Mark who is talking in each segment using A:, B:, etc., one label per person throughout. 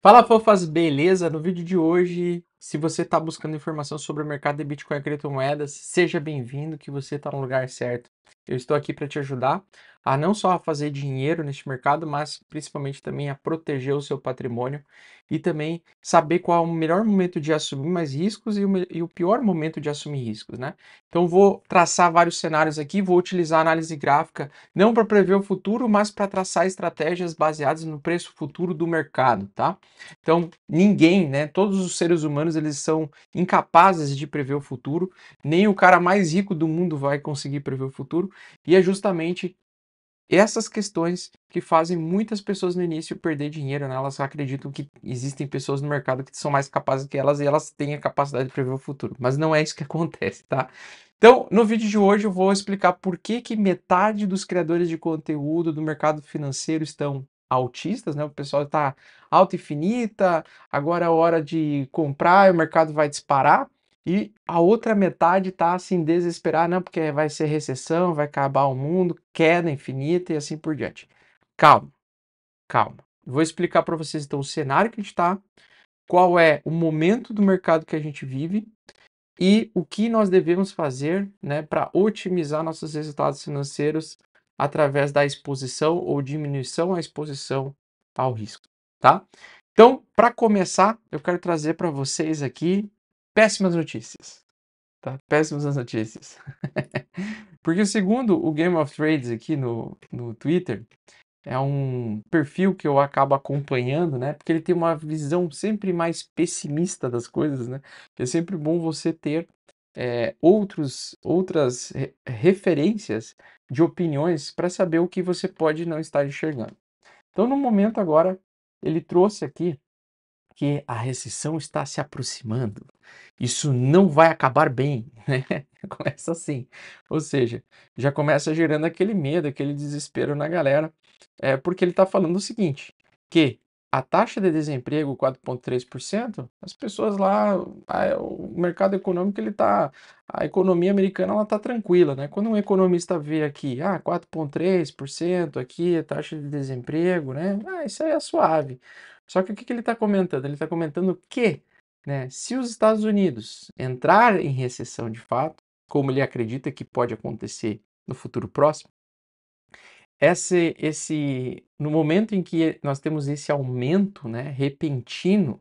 A: Fala, fofas, beleza? No vídeo de hoje, se você está buscando informação sobre o mercado de Bitcoin e criptomoedas, seja bem-vindo, que você está no lugar certo. Eu estou aqui para te ajudar a não só a fazer dinheiro neste mercado, mas principalmente também a proteger o seu patrimônio e também saber qual é o melhor momento de assumir mais riscos e o pior momento de assumir riscos, né? Então, vou traçar vários cenários aqui, vou utilizar análise gráfica não para prever o futuro, mas para traçar estratégias baseadas no preço futuro do mercado, tá? Então, ninguém, né, todos os seres humanos, eles são incapazes de prever o futuro, nem o cara mais rico do mundo vai conseguir prever o futuro, e é justamente essas questões que fazem muitas pessoas no início perder dinheiro, né? Elas acreditam que existem pessoas no mercado que são mais capazes que elas e elas têm a capacidade de prever o futuro, mas não é isso que acontece, tá? Então, no vídeo de hoje eu vou explicar por que que metade dos criadores de conteúdo do mercado financeiro estão autistas, né? O pessoal está alta e finita, agora é hora de comprar, o mercado vai disparar. E a outra metade tá assim desesperada, não, porque vai ser recessão, vai acabar o mundo, queda infinita e assim por diante. Calma, calma. Vou explicar para vocês então o cenário que a gente está, qual é o momento do mercado que a gente vive e o que nós devemos fazer, né, para otimizar nossos resultados financeiros através da exposição ou diminuição à exposição ao risco, tá? Então, para começar, eu quero trazer para vocês aqui péssimas notícias. Tá, péssimas as notícias. Porque segundo o Game of Trades aqui no Twitter, é um perfil que eu acabo acompanhando, né? Porque ele tem uma visão sempre mais pessimista das coisas, né? É sempre bom você ter outras referências de opiniões para saber o que você pode não estar enxergando. Então, no momento agora, ele trouxe aqui que a recessão está se aproximando. Isso não vai acabar bem, né? Começa assim. Ou seja, já começa gerando aquele medo, aquele desespero na galera, porque ele está falando o seguinte, que a taxa de desemprego 4,3%, as pessoas lá, o mercado econômico ele tá, a economia americana ela tá tranquila, né? Quando um economista vê aqui, 4,3% aqui, a taxa de desemprego, né? Isso aí é suave. Só que o que que ele está comentando? Ele está comentando que, né, se os Estados Unidos entrar em recessão de fato, como ele acredita que pode acontecer no futuro próximo, no momento em que nós temos esse aumento, né, repentino,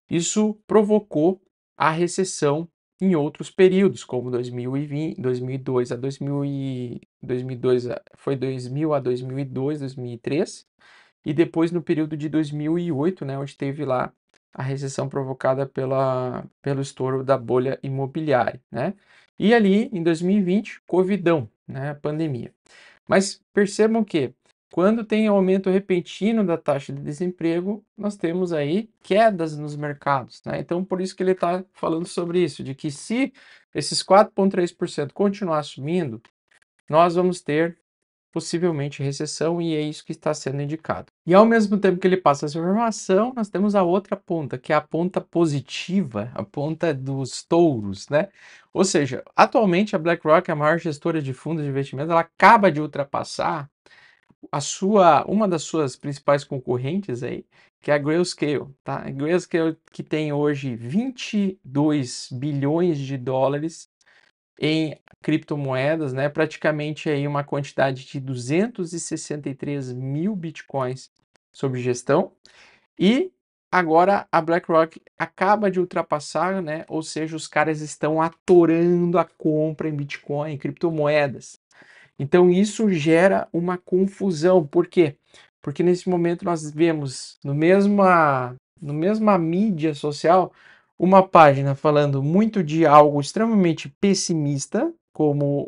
A: isso provocou a recessão em outros períodos, como 2020, 2002 a 2002 foi 2000 a 2002, 2003, e depois no período de 2008, né, onde teve lá a recessão provocada pelo estouro da bolha imobiliária, né? E ali em 2020, covidão, né, pandemia. Mas percebam que quando tem aumento repentino da taxa de desemprego, nós temos aí quedas nos mercados, né? Então por isso que ele está falando sobre isso, de que se esses 4,3% continuar subindo, nós vamos ter possivelmente recessão e é isso que está sendo indicado. E ao mesmo tempo que ele passa essa informação, nós temos a outra ponta, que é a ponta positiva, a ponta dos touros, né? Ou seja, atualmente a BlackRock, a maior gestora de fundos de investimento, ela acaba de ultrapassar uma das suas principais concorrentes aí, que é a Grayscale, tá? A Grayscale que tem hoje 22 bilhões de dólares em criptomoedas, né? Praticamente aí uma quantidade de 263 mil bitcoins sob gestão. E agora a BlackRock acaba de ultrapassar, né? Ou seja, os caras estão atorando a compra em Bitcoin, em criptomoedas. Então isso gera uma confusão. Por quê? Porque nesse momento nós vemos no mesma mídia social uma página falando muito de algo extremamente pessimista, como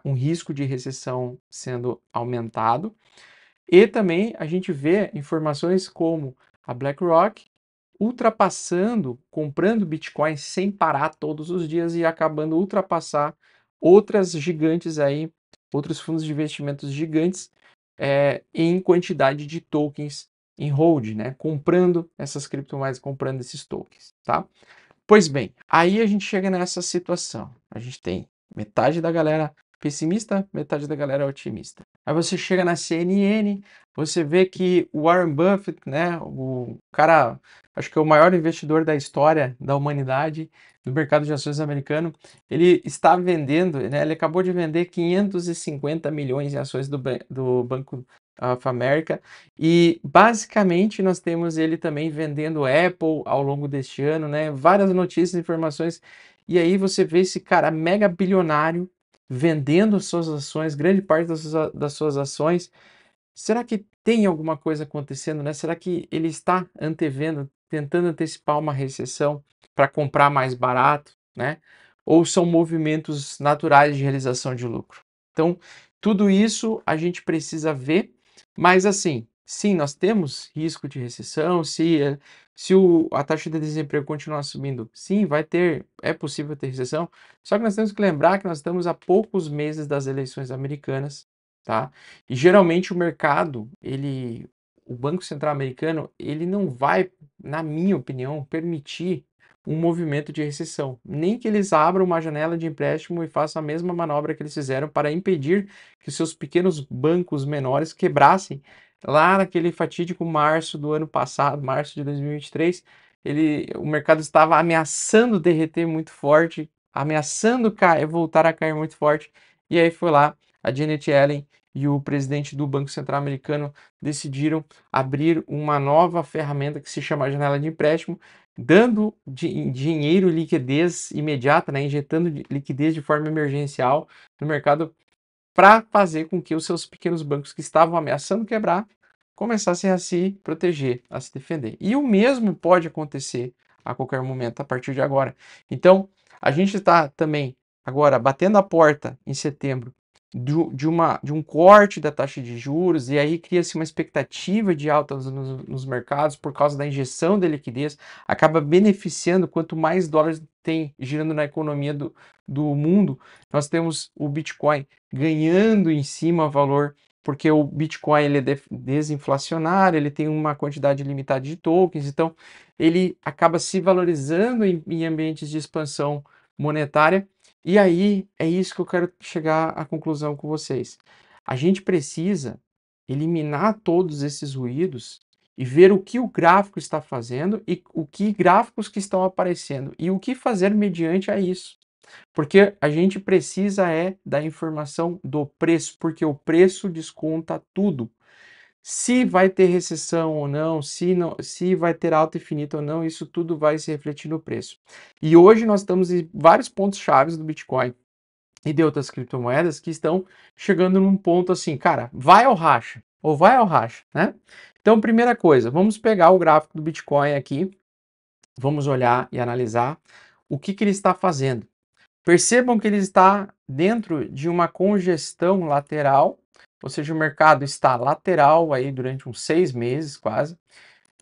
A: um risco de recessão sendo aumentado, e também a gente vê informações como a BlackRock ultrapassando, comprando Bitcoin sem parar todos os dias e acabando ultrapassar outras gigantes aí, outros fundos de investimentos gigantes em quantidade de tokens em hold, né? Comprando essas criptomoedas, comprando esses tokens, tá? Pois bem, aí a gente chega nessa situação. A gente tem metade da galera pessimista, metade da galera é otimista. Aí você chega na CNN, você vê que o Warren Buffett, né, o cara, acho que é o maior investidor da história da humanidade, do mercado de ações americano, ele está vendendo, né, ele acabou de vender 550 milhões em ações do Banco of America, e basicamente nós temos ele também vendendo Apple ao longo deste ano, né, várias notícias, informações, e aí você vê esse cara mega bilionário vendendo as suas ações, grande parte das suas ações. Será que tem alguma coisa acontecendo, né? Será que ele está antevendo, tentando antecipar uma recessão para comprar mais barato, né? Ou são movimentos naturais de realização de lucro? Então, tudo isso a gente precisa ver, mas assim, sim, nós temos risco de recessão, se a taxa de desemprego continuar subindo, sim, é possível ter recessão, só que nós temos que lembrar que nós estamos a poucos meses das eleições americanas, tá? E geralmente o mercado, o Banco Central americano, ele não vai, na minha opinião, permitir um movimento de recessão, nem que eles abram uma janela de empréstimo e façam a mesma manobra que eles fizeram para impedir que os seus pequenos bancos menores quebrassem lá naquele fatídico março do ano passado, março de 2023, o mercado estava ameaçando derreter muito forte, ameaçando cair, voltar a cair muito forte, e aí foi lá a Janet Yellen e o presidente do Banco Central americano decidiram abrir uma nova ferramenta que se chama janela de empréstimo, dando dinheiro e liquidez imediata, né, injetando liquidez de forma emergencial no mercado para fazer com que os seus pequenos bancos que estavam ameaçando quebrar começassem a se proteger, a se defender. E o mesmo pode acontecer a qualquer momento a partir de agora. Então, a gente está também agora batendo a porta em setembro de um corte da taxa de juros, e aí cria-se uma expectativa de alta nos mercados por causa da injeção de liquidez, acaba beneficiando quanto mais dólares tem girando na economia do mundo. Nós temos o Bitcoin ganhando em cima valor, porque o Bitcoin ele é desinflacionário, ele tem uma quantidade limitada de tokens, então ele acaba se valorizando em ambientes de expansão monetária. E aí é isso que eu quero chegar à conclusão com vocês. A gente precisa eliminar todos esses ruídos e ver o que o gráfico está fazendo e o que gráficos que estão aparecendo e o que fazer mediante a isso. Porque a gente precisa da informação do preço, porque o preço desconta tudo. Se vai ter recessão ou não, se vai ter alta infinita ou não, isso tudo vai se refletir no preço. E hoje nós estamos em vários pontos chaves do Bitcoin e de outras criptomoedas que estão chegando num ponto assim, cara, vai ao racha, ou vai ao racha, né? Então, primeira coisa, vamos pegar o gráfico do Bitcoin aqui, vamos olhar e analisar o que ele está fazendo. Percebam que ele está dentro de uma congestão lateral, ou seja, o mercado está lateral aí durante uns 6 meses quase,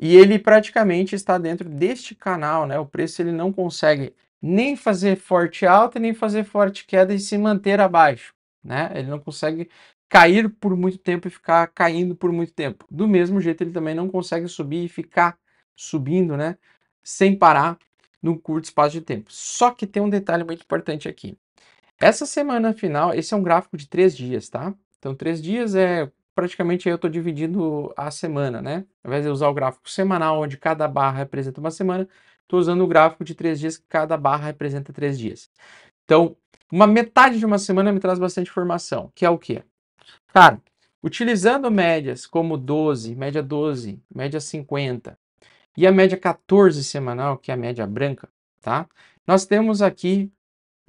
A: e ele praticamente está dentro deste canal, né? O preço ele não consegue nem fazer forte alta, nem fazer forte queda e se manter abaixo, né? Ele não consegue cair por muito tempo e ficar caindo por muito tempo. Do mesmo jeito, ele também não consegue subir e ficar subindo, né? Sem parar num curto espaço de tempo. Só que tem um detalhe muito importante aqui. Essa semana final, esse é um gráfico de 3 dias, tá? Então, 3 dias é praticamente eu estou dividindo a semana, né? Ao invés de usar o gráfico semanal, onde cada barra representa uma semana, estou usando o gráfico de 3 dias, que cada barra representa 3 dias. Então, uma metade de uma semana me traz bastante informação, que é o quê? Cara, utilizando médias como 12, média 50 e a média 14 semanal, que é a média branca, tá? Nós temos aqui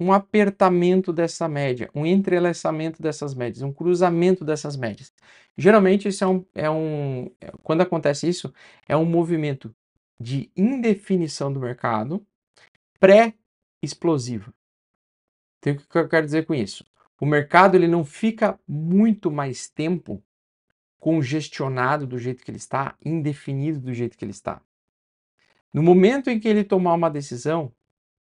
A: um apertamento dessa média, um entrelaçamento dessas médias, um cruzamento dessas médias. Geralmente, isso quando acontece isso, é um movimento de indefinição do mercado pré-explosivo. Então, o que eu quero dizer com isso? O mercado ele não fica muito mais tempo congestionado do jeito que ele está, indefinido do jeito que ele está. No momento em que ele tomar uma decisão,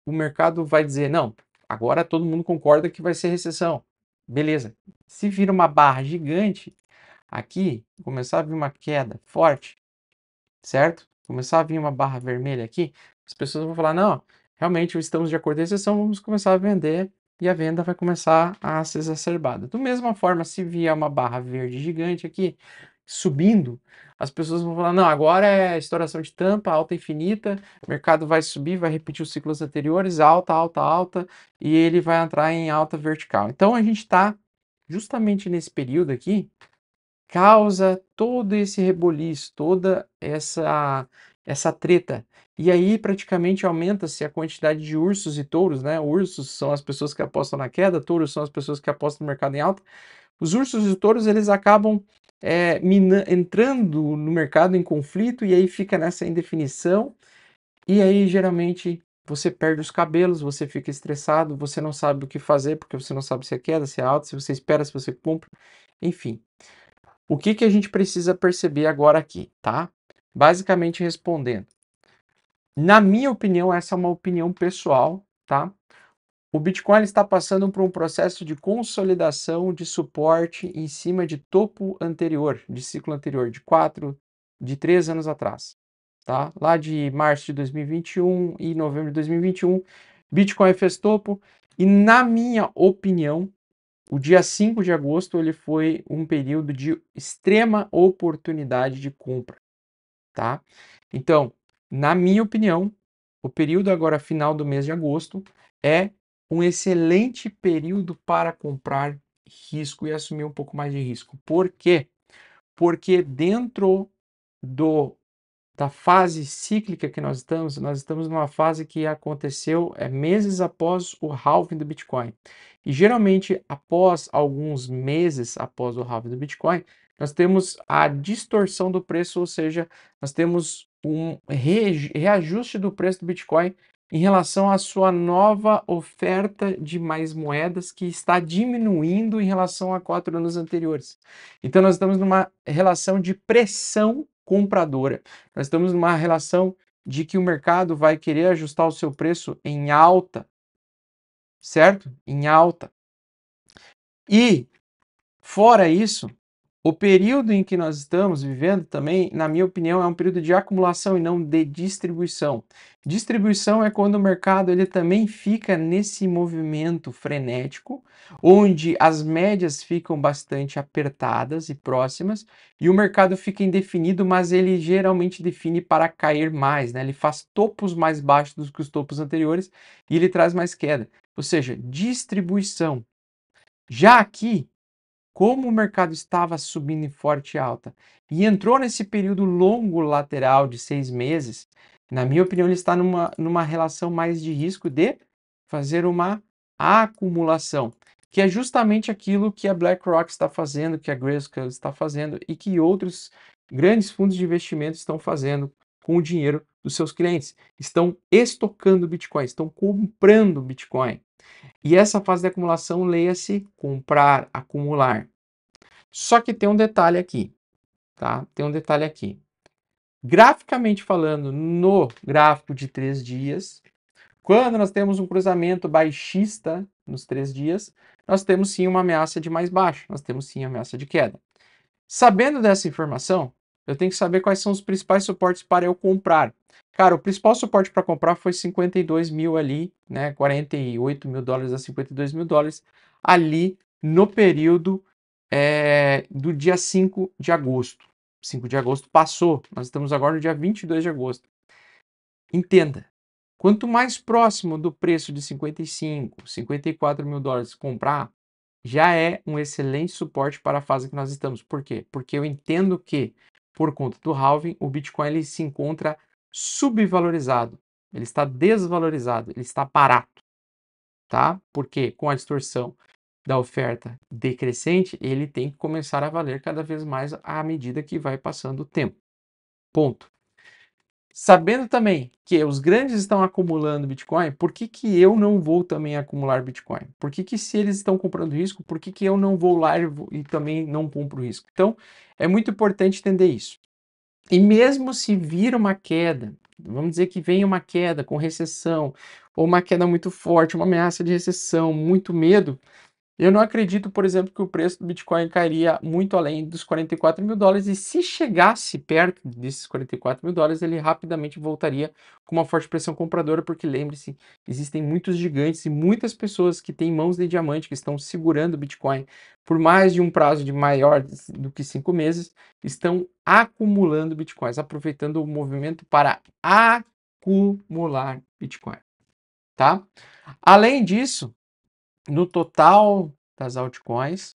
A: o mercado vai dizer, não, agora todo mundo concorda que vai ser recessão. Beleza. Se vira uma barra gigante aqui, começar a vir uma queda forte, certo? Começar a vir uma barra vermelha aqui, as pessoas vão falar, não, realmente estamos de acordo com a recessão, vamos começar a vender e a venda vai começar a ser exacerbada. Da mesma forma, se vier uma barra verde gigante aqui, subindo, as pessoas vão falar, não, agora é estouração de tampa, alta infinita, o mercado vai subir, vai repetir os ciclos anteriores, alta, alta, alta, e ele vai entrar em alta vertical. Então a gente está justamente nesse período aqui, causa todo esse reboliço, toda essa treta. E aí praticamente aumenta-se a quantidade de ursos e touros, né? Ursos são as pessoas que apostam na queda, touros são as pessoas que apostam no mercado em alta. Os ursos e os touros, eles acabam entrando no mercado em conflito e aí fica nessa indefinição. E aí geralmente você perde os cabelos, você fica estressado, você não sabe o que fazer porque você não sabe se é queda, se é alta, se você espera, se você compra, enfim. O que que a gente precisa perceber agora aqui, tá? Basicamente respondendo. Na minha opinião, essa é uma opinião pessoal, tá? O Bitcoin está passando por um processo de consolidação de suporte em cima de topo anterior, de ciclo anterior, de 3 anos atrás, tá? Lá de março de 2021 e novembro de 2021, Bitcoin fez topo e, na minha opinião, o dia 5 de agosto ele foi um período de extrema oportunidade de compra, tá? Então, na minha opinião, o período agora final do mês de agosto é um excelente período para comprar risco e assumir um pouco mais de risco. Por quê? Porque dentro do da fase cíclica que nós estamos numa fase que aconteceu meses após o halving do Bitcoin. E geralmente, após alguns meses após o halving do Bitcoin, nós temos a distorção do preço, ou seja, nós temos um reajuste do preço do Bitcoin em relação à sua nova oferta de mais moedas que está diminuindo em relação a 4 anos anteriores. Então, nós estamos numa relação de pressão compradora. Nós estamos numa relação de que o mercado vai querer ajustar o seu preço em alta, certo? Em alta. E, fora isso, o período em que nós estamos vivendo também, na minha opinião, é um período de acumulação e não de distribuição. Distribuição é quando o mercado ele também fica nesse movimento frenético, onde as médias ficam bastante apertadas e próximas, e o mercado fica indefinido, mas ele geralmente define para cair mais, né? Ele faz topos mais baixos do que os topos anteriores e ele traz mais queda. Ou seja, distribuição. Já aqui, como o mercado estava subindo em forte alta e entrou nesse período longo lateral de 6 meses, na minha opinião, ele está numa relação mais de risco de fazer uma acumulação, que é justamente aquilo que a BlackRock está fazendo, que a Grayscale está fazendo e que outros grandes fundos de investimento estão fazendo com o dinheiro dos seus clientes. Estão estocando Bitcoin, estão comprando Bitcoin. E essa fase de acumulação, leia-se comprar, acumular. Só que tem um detalhe aqui, tá? Tem um detalhe aqui. Graficamente falando, no gráfico de 3 dias, quando nós temos um cruzamento baixista nos 3 dias, nós temos sim uma ameaça de mais baixo, nós temos sim ameaça de queda. Sabendo dessa informação, eu tenho que saber quais são os principais suportes para eu comprar. Cara, o principal suporte para comprar foi 52 mil ali, né? 48 mil dólares a 52 mil dólares ali no período do dia 5 de agosto. 5 de agosto passou, nós estamos agora no dia 22 de agosto. Entenda, quanto mais próximo do preço de 55, 54 mil dólares comprar, já é um excelente suporte para a fase que nós estamos. Por quê? Porque eu entendo que, por conta do halving, o Bitcoin ele se encontra subvalorizado, ele está desvalorizado, ele está barato, tá? Porque com a distorção da oferta decrescente, ele tem que começar a valer cada vez mais à medida que vai passando o tempo. Ponto. Sabendo também que os grandes estão acumulando Bitcoin, por que que eu não vou também acumular Bitcoin? Por que que se eles estão comprando risco, por que que eu não vou lá e também não compro risco? Então, é muito importante entender isso. E mesmo se vir uma queda, vamos dizer que venha uma queda com recessão, ou uma queda muito forte, uma ameaça de recessão, muito medo, Eu não acredito, por exemplo, que o preço do Bitcoin cairia muito além dos $44.000 e se chegasse perto desses $44.000, ele rapidamente voltaria com uma forte pressão compradora, porque lembre-se, existem muitos gigantes e muitas pessoas que têm mãos de diamante, que estão segurando o Bitcoin por mais de um prazo de maior do que 5 meses, estão acumulando Bitcoins, aproveitando o movimento para acumular Bitcoin, tá? Além disso, no total das altcoins,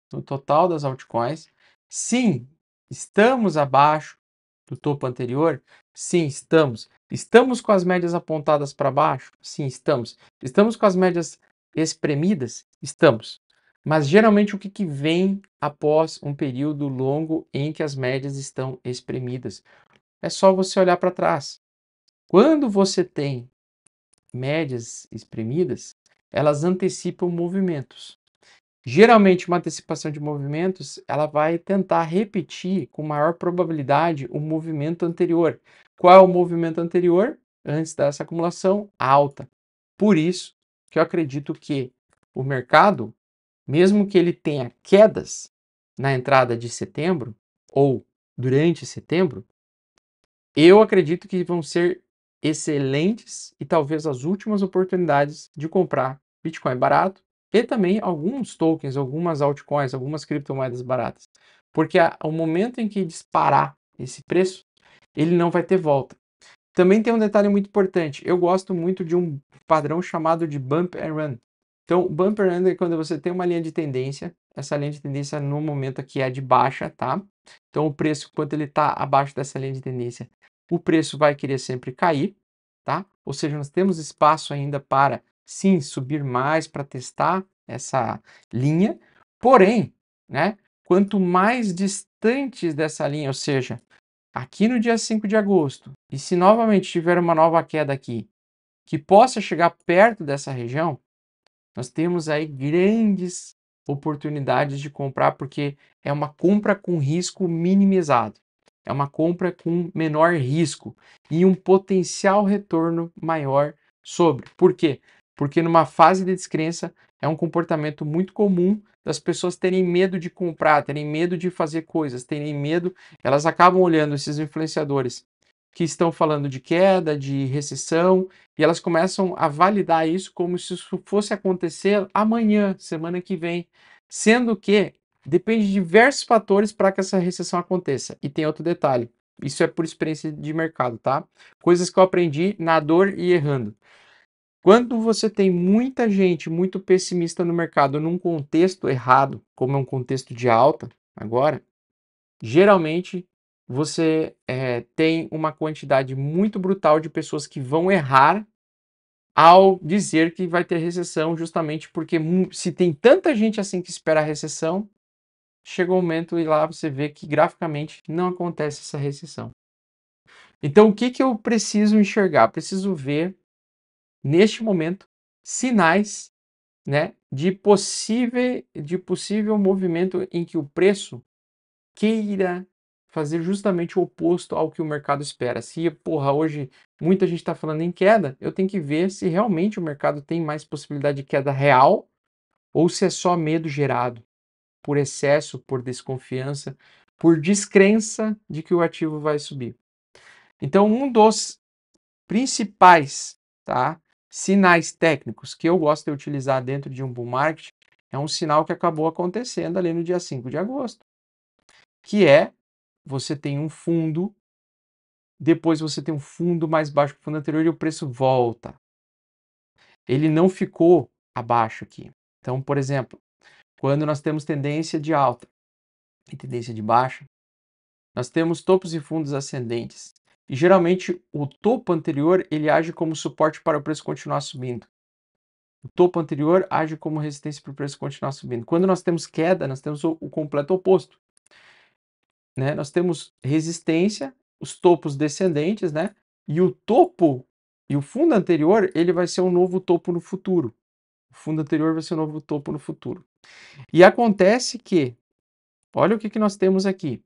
A: sim, estamos abaixo do topo anterior? Sim, estamos. Estamos com as médias apontadas para baixo? Sim, estamos. Estamos com as médias espremidas? Estamos. Mas geralmente o que vem após um período longo em que as médias estão espremidas? É só você olhar para trás. Quando você tem médias espremidas, elas antecipam movimentos. Geralmente, uma antecipação de movimentos, ela vai tentar repetir com maior probabilidade o movimento anterior. Qual é o movimento anterior? Antes dessa acumulação, alta. Por isso que eu acredito que o mercado, mesmo que ele tenha quedas na entrada de setembro ou durante setembro, eu acredito que vão ser excelentes e talvez as últimas oportunidades de comprar Bitcoin barato e também alguns tokens, algumas altcoins, algumas criptomoedas baratas. Porque o momento em que disparar esse preço, ele não vai ter volta. Também tem um detalhe muito importante. Eu gosto muito de um padrão chamado de Bump and Run. Então, Bump and Run é quando você tem uma linha de tendência. Essa linha de tendência no momento aqui é de baixa, tá? Então, o preço, quando ele está abaixo dessa linha de tendência, o preço vai querer sempre cair, tá? Ou seja, nós temos espaço ainda para, sim, subir mais para testar essa linha. Porém, né, quanto mais distantes dessa linha, ou seja, aqui no dia 5 de agosto, e se novamente tiver uma nova queda aqui, que possa chegar perto dessa região, nós temos aí grandes oportunidades de comprar, porque é uma compra com risco minimizado. É uma compra com menor risco e um potencial retorno maior sobre. Por quê? Porque numa fase de descrença é um comportamento muito comum das pessoas terem medo de comprar, terem medo de fazer coisas, terem medo, elas acabam olhando esses influenciadores que estão falando de queda, de recessão, e elas começam a validar isso como se isso fosse acontecer amanhã, semana que vem, sendo que depende de diversos fatores para que essa recessão aconteça. E tem outro detalhe, isso é por experiência de mercado, tá? Coisas que eu aprendi na dor e errando. Quando você tem muita gente muito pessimista no mercado num contexto errado, como é um contexto de alta agora, geralmente você tem uma quantidade muito brutal de pessoas que vão errar ao dizer que vai ter recessão, justamente porque se tem tanta gente assim que espera a recessão, chega um momento e lá você vê que graficamente não acontece essa recessão. Então, o que eu preciso enxergar? Preciso ver, neste momento, sinais, né, de possível movimento em que o preço queira fazer justamente o oposto ao que o mercado espera. Se, porra, hoje muita gente está falando em queda, eu tenho que ver se realmente o mercado tem mais possibilidade de queda real ou se é só medo gerado por excesso, por desconfiança, por descrença de que o ativo vai subir. Então, um dos principais, tá, sinais técnicos que eu gosto de utilizar dentro de um bull market é um sinal que acabou acontecendo ali no dia 5 de agosto, que é você tem um fundo, depois você tem um fundo mais baixo que o fundo anterior e o preço volta. Ele não ficou abaixo aqui. Então, por exemplo, quando nós temos tendência de alta e tendência de baixa, nós temos topos e fundos ascendentes. E geralmente o topo anterior ele age como suporte para o preço continuar subindo. O topo anterior age como resistência para o preço continuar subindo. Quando nós temos queda, nós temos o completo oposto, né? Nós temos resistência, os topos descendentes, né? E o topo e o fundo anterior, ele vai ser um novo topo no futuro. O fundo anterior vai ser um novo topo no futuro. E acontece que, olha o que nós temos aqui.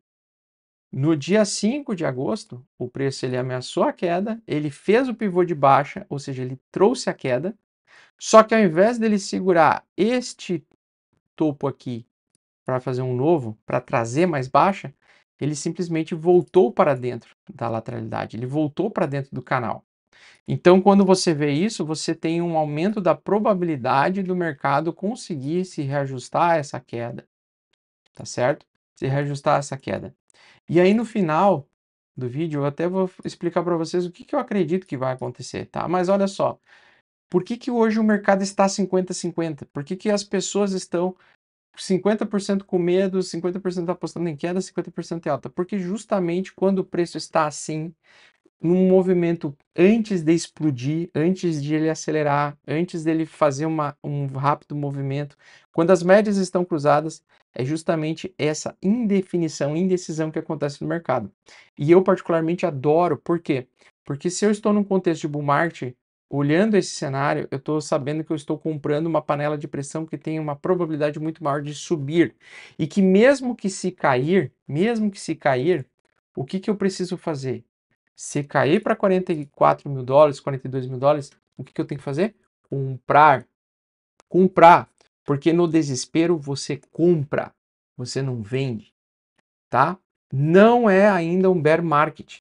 A: No dia 5 de agosto, o preço ele ameaçou a queda, ele fez o pivô de baixa, ou seja, ele trouxe a queda, só que ao invés dele segurar este topo aqui para fazer um novo, para trazer mais baixa, ele simplesmente voltou para dentro da lateralidade, ele voltou para dentro do canal. Então, quando você vê isso, você tem um aumento da probabilidade do mercado conseguir se reajustar a essa queda, tá certo? Se reajustar a essa queda. E aí, no final do vídeo, eu até vou explicar para vocês o que eu acredito que vai acontecer, tá? Mas olha só, por que hoje o mercado está 50-50? Por que as pessoas estão 50% com medo, 50% apostando em queda, 50% em alta? Porque justamente quando o preço está assim, num movimento antes de explodir, antes de ele acelerar, antes dele fazer um rápido movimento, quando as médias estão cruzadas, é justamente essa indecisão que acontece no mercado. E eu particularmente adoro, por quê? Porque se eu estou num contexto de bull market, olhando esse cenário, eu estou sabendo que eu estou comprando uma panela de pressão que tem uma probabilidade muito maior de subir. E que mesmo que se cair, o que eu preciso fazer? Se cair para 44 mil dólares, 42 mil dólares, o que eu tenho que fazer? Comprar. Comprar. Porque no desespero você compra, você não vende, tá? Não é ainda um bear market.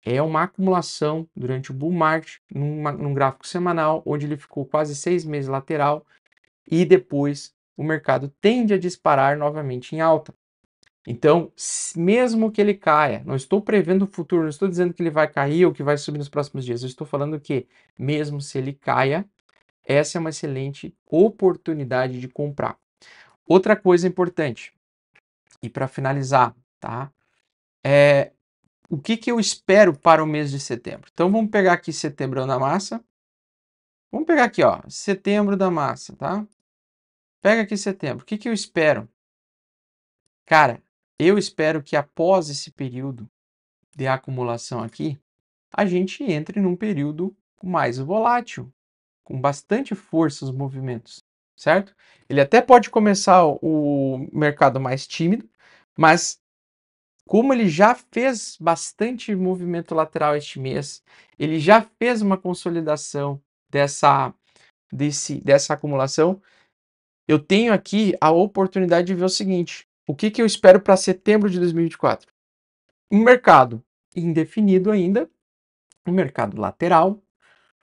A: É uma acumulação durante o bull market, num gráfico semanal, onde ele ficou quase 6 meses lateral e depois o mercado tende a disparar novamente em alta. Então, mesmo que ele caia, não estou prevendo o futuro, não estou dizendo que ele vai cair ou que vai subir nos próximos dias, eu estou falando que, mesmo se ele caia, essa é uma excelente oportunidade de comprar. Outra coisa importante, e para finalizar, tá? O que eu espero para o mês de setembro? Então, vamos pegar aqui setembro da massa. Vamos pegar aqui, ó, setembro da massa, tá? Pega aqui setembro. O que eu espero? Cara, eu espero que após esse período de acumulação aqui, a gente entre num período mais volátil, com bastante força os movimentos, certo? Ele até pode começar o mercado mais tímido, mas como ele já fez bastante movimento lateral este mês, ele já fez uma consolidação dessa acumulação, eu tenho aqui a oportunidade de ver o seguinte: o que eu espero para setembro de 2024? Um mercado indefinido ainda, um mercado lateral,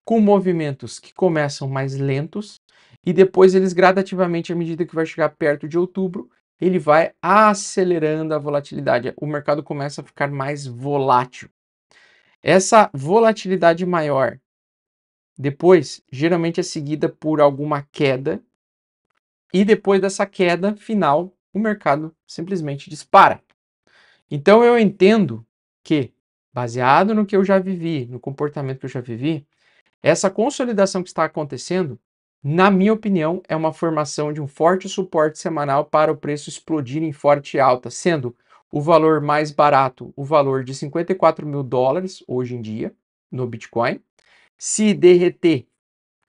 A: com movimentos que começam mais lentos e depois eles gradativamente, à medida que vai chegar perto de outubro, ele vai acelerando a volatilidade. O mercado começa a ficar mais volátil. Essa volatilidade maior, depois, geralmente é seguida por alguma queda e depois dessa queda final, o mercado simplesmente dispara. Então eu entendo que, baseado no que eu já vivi, no comportamento que eu já vivi, essa consolidação que está acontecendo, na minha opinião, é uma formação de um forte suporte semanal para o preço explodir em forte alta, sendo o valor mais barato o valor de 54 mil dólares hoje em dia no Bitcoin. Se derreter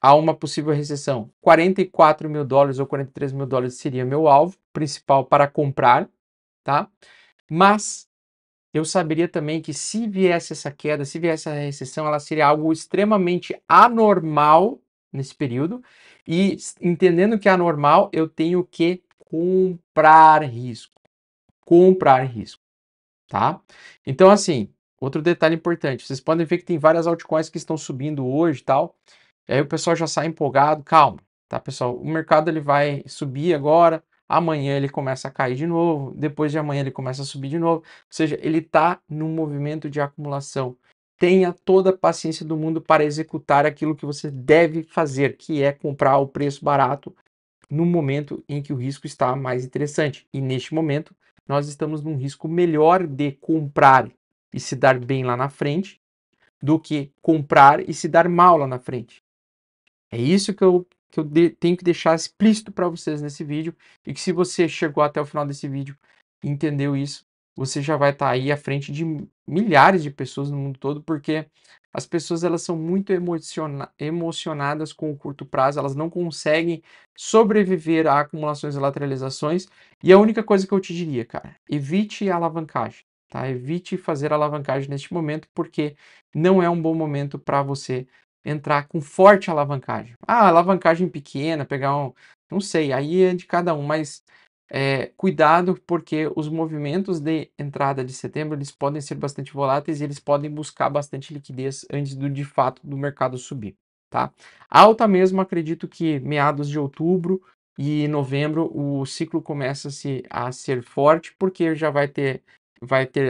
A: a uma possível recessão, 44 mil dólares ou 43 mil dólares seria meu alvo principal para comprar, tá? Mas eu saberia também que se viesse essa queda, se viesse essa recessão, ela seria algo extremamente anormal nesse período. E entendendo que é anormal, eu tenho que comprar risco. Comprar risco, tá? Então, assim, outro detalhe importante. Vocês podem ver que tem várias altcoins que estão subindo hoje e tal. E aí o pessoal já sai empolgado. Calma, tá, pessoal? O mercado ele vai subir agora. Amanhã ele começa a cair de novo, depois de amanhã ele começa a subir de novo. Ou seja, ele está num movimento de acumulação. Tenha toda a paciência do mundo para executar aquilo que você deve fazer, que é comprar o preço barato no momento em que o risco está mais interessante. E neste momento, nós estamos num risco melhor de comprar e se dar bem lá na frente do que comprar e se dar mal lá na frente. É isso que eu tenho que deixar explícito para vocês nesse vídeo, e que se você chegou até o final desse vídeo e entendeu isso, você já vai estar aí à frente de milhares de pessoas no mundo todo, porque as pessoas elas são muito emocionadas com o curto prazo, elas não conseguem sobreviver a acumulações e lateralizações, e a única coisa que eu te diria, cara, evite a alavancagem, tá? Evite fazer alavancagem neste momento, porque não é um bom momento para você entrar com forte alavancagem. Ah, alavancagem pequena, pegar Não sei, aí é de cada um, mas cuidado, porque os movimentos de entrada de setembro, eles podem ser bastante voláteis e eles podem buscar bastante liquidez antes do de fato do mercado subir, tá? Alta mesmo, acredito que meados de outubro e novembro o ciclo começa a ser forte, porque já vai ter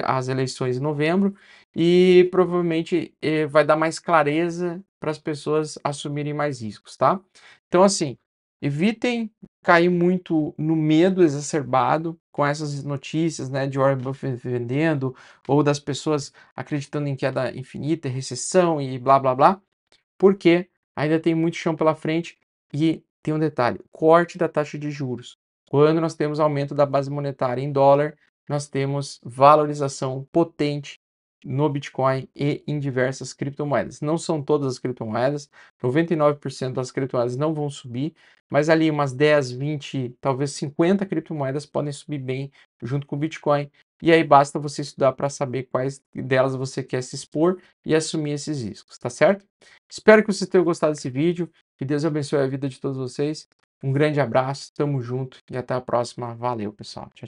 A: as eleições em novembro e provavelmente vai dar mais clareza para as pessoas assumirem mais riscos, tá? Então, assim, evitem cair muito no medo exacerbado com essas notícias, né, de Warren Buffett vendendo ou das pessoas acreditando em queda infinita, recessão e blá blá blá, porque ainda tem muito chão pela frente e tem um detalhe: corte da taxa de juros. Quando nós temos aumento da base monetária em dólar, nós temos valorização potente no Bitcoin e em diversas criptomoedas. Não são todas as criptomoedas, 99% das criptomoedas não vão subir, mas ali umas 10, 20, talvez 50 criptomoedas podem subir bem junto com o Bitcoin. E aí basta você estudar para saber quais delas você quer se expor e assumir esses riscos, tá certo? Espero que vocês tenham gostado desse vídeo, que Deus abençoe a vida de todos vocês. Um grande abraço, tamo junto e até a próxima. Valeu, pessoal. Tchau, tchau.